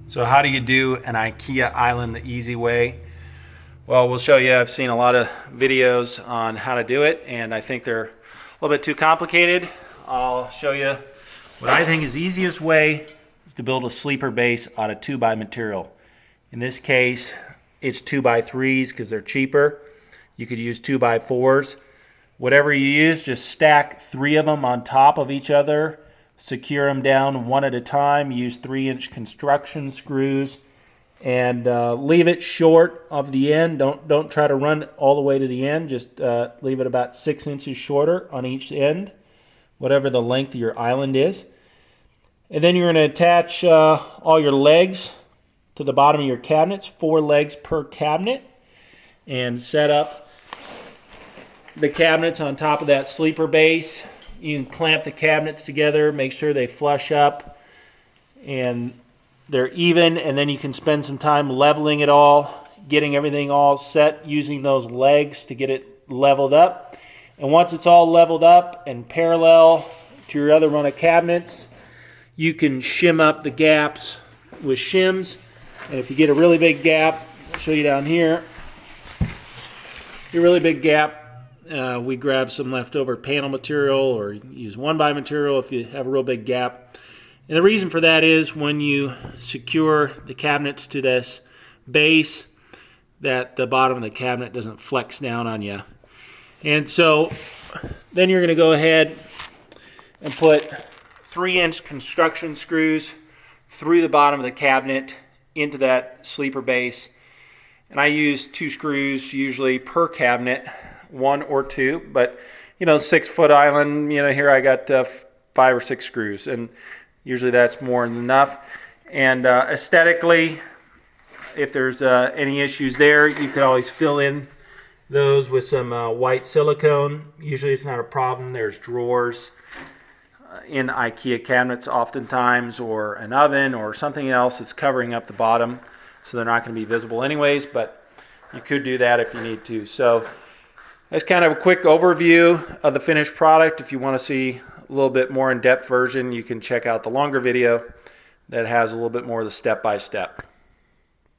So how do you do an IKEA island the easy way? Well, we'll show you. I've seen a lot of videos on how to do it, and I think they're a little bit too complicated. I'll show you what I think is the easiest way is to build a sleeper base out of 2x material. In this case, it's 2x3s because they're cheaper. You could use 2x4s. Whatever you use, just stack 3 of them on top of each other. Secure them down one at a time. Use 3-inch construction screws and leave it short of the end. Don't try to run it all the way to the end. Just leave it about 6 inches shorter on each end, whatever the length of your island is. And then you're going to attach all your legs to the bottom of your cabinets, 4 legs per cabinet, and set up the cabinets on top of that sleeper base. You can clamp the cabinets together, make sure they flush up and they're even, and then you can spend some time leveling it all, getting everything all set using those legs to get it leveled up. And once it's all leveled up and parallel to your other run of cabinets, you can shim up the gaps with shims. And if you get a really big gap, I'll show you down here, a really big gap, we grab some leftover panel material or use 1x material if you have a real big gap. And the reason for that is when you secure the cabinets to this base, that the bottom of the cabinet doesn't flex down on you. And so then you're going to go ahead and put 3-inch construction screws through the bottom of the cabinet into that sleeper base. And I use 2 screws usually per cabinet, 1 or 2, but 6-foot island, here I got 5 or 6 screws, and usually that's more than enough. And aesthetically, if there's any issues there, you could always fill in those with some white silicone. Usually it's not a problem. There's drawers in IKEA cabinets oftentimes, or an oven or something else that's covering up the bottom, so they're not going to be visible anyways, but you could do that if you need to. So that's kind of a quick overview of the finished product. If you want to see a little bit more in-depth version, you can check out the longer video that has a little bit more of the step-by-step.